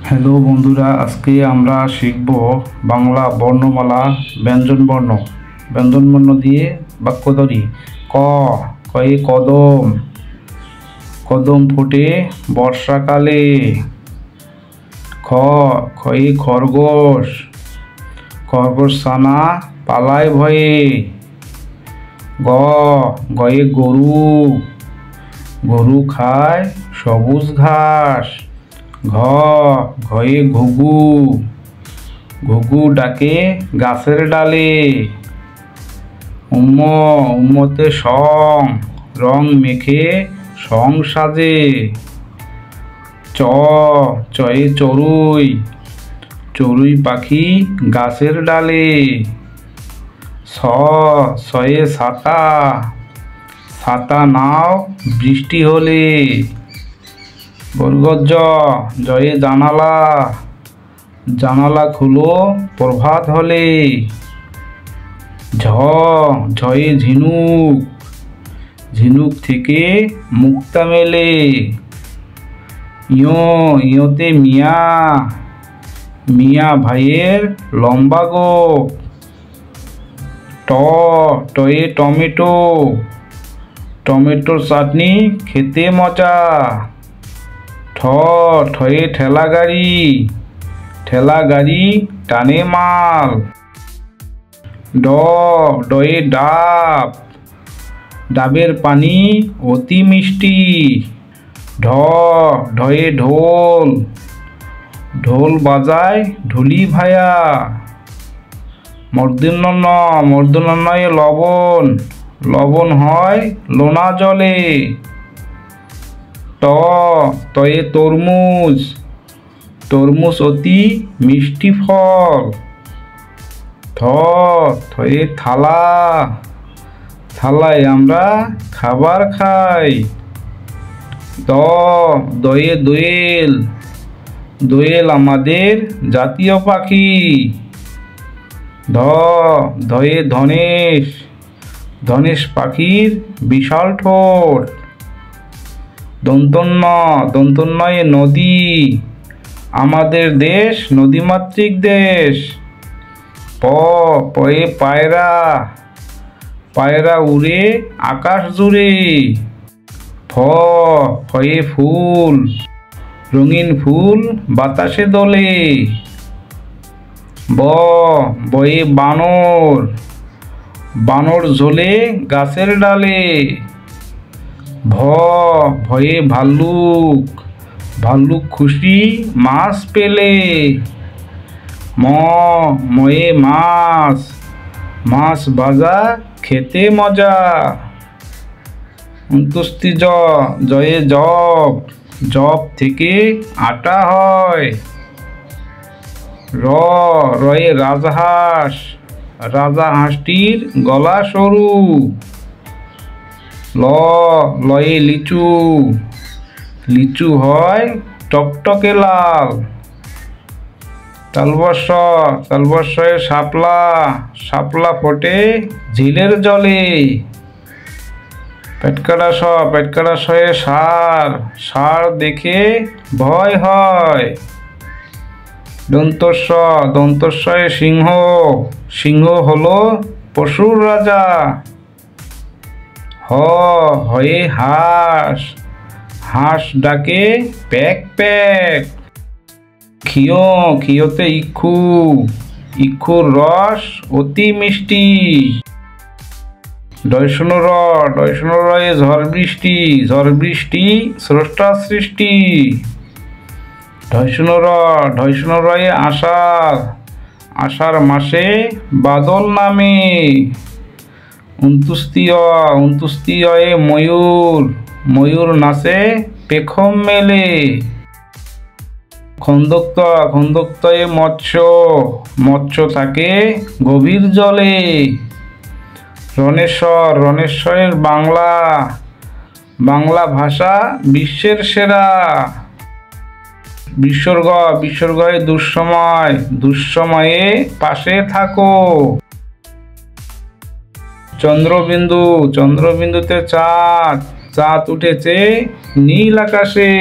Hello বন্ধুরা, আজকে আমরা শিখব বাংলা বর্ণমালা ব্যঞ্জনবর্ণ। ব্যঞ্জনবর্ণ দিয়ে বাক্য তৈরি। ক কয়ে কদম, কদম ফোটে বর্ষাকালে। খ খয়ে খরগোশ, খরগোশ ছানা পালায় ভয়ে। গ গয়ে গরু, গরু খায় সবুজ ঘাস। ঘ ঘয়ে ঘুঘু, ঘুঘু ডাকে গাছের ডালে। উম্মতে সং, রং মেখে সং সাজে। চয়ে চড়ুই, চড়ুই পাখি গাছের ডালে। ছয়ে ছাতা, ছাতা নাও বৃষ্টি হলে। বর্গজ জয়ে জানালা, জানালা খুলো প্রভাত হলে। ঝয়ে ঝিনুক, ঝিনুক থেকে মুক্তা মেলে। ইয়োতে মিয়া, মিয়া ভাইয়ের লম্বা গোঁফ। টয়ে টমেটো, টমেটোর চাটনি খেতে মজা। ঠয়ে ঠেলা গাড়ি, ঠেলা গাড়ি টানে মাল। ডয়ে ডাব, ডাবের পানি অতি মিষ্টি। ঢয়ে ঢোল, ঢোল বাজায় ঢুলি ভায়া। মূর্ধন্যয়ে লবণ, লবণ হয় লোনা জলে। তয়ে তরমুজ, তরমুজ অতি মিষ্টি ফল। থয়ে থালা, থালায় আমরা খাবার খাই। দয়ে দোয়েল, দোয়েল আমাদের জাতীয় পাখি। ধয়ে ধনেশ, ধনেশ পাখির বিশাল ঠোঁট। দন্তন্যয়ে নদী, আমাদের দেশ নদীমাতৃক দেশ। পয়ে পায়রা, পায়রা উড়ে আকাশ জুড়ে। ফয়ে ফুল, রঙিন ফুল বাতাসে দোলে। বয়ে বানর, বানর ঝোলে গাছের ডালে। ভয়ে ভাল্লুক, ভাল্লুক খুশি মাছ পেলে। ময়ে মাছ, মাছ ভাজা খেতে মজা। জয়ে জব, জব থেকে আটা হয়। রয়ে রাজহাঁস, রাজাহাঁসটির গলা সরু। লয়ে লিচু, লিচু হয় টকটকে লাল। তালবস্যয়ে শাপলা, শাপলা ফোটে ঝিলের জলে। পেটকাটা শয়ে ষাঁড়, ষাঁড় দেখে ভয় হয়। দন্তস্বয়ে সিংহ, সিংহ হলো পশুর রাজা। হয়ে হাঁস, হাঁস ডাকে প্যাক প্যাক। খিয়োতে ইক্ষু, ইক্ষুর রস অতি মিষ্টি। ডয়শনরয়ে ঝড় বৃষ্টি, ঝড় বৃষ্টি স্রষ্টার সৃষ্টি। ঢয়শনরয়ে আষাঢ়, আষাঢ় মাসে বাদল নামে। উনতুস্তিয়য়ে ময়ূর, ময়ূর নাচে পেখম মেলে। খন্দক্তয়ে মৎস্য, মৎস্য থাকে গভীর জলে। রণেশ্বরের বাংলা, বাংলা ভাষা বিশ্বের সেরা। বিসর্গয়ে দুঃসময়, দুঃসময়ে পাশে থাকো। চন্দ্রবিন্দু, চন্দ্রবিন্দুতে চাঁদ, চাঁদ উঠেছে নীল আকাশে।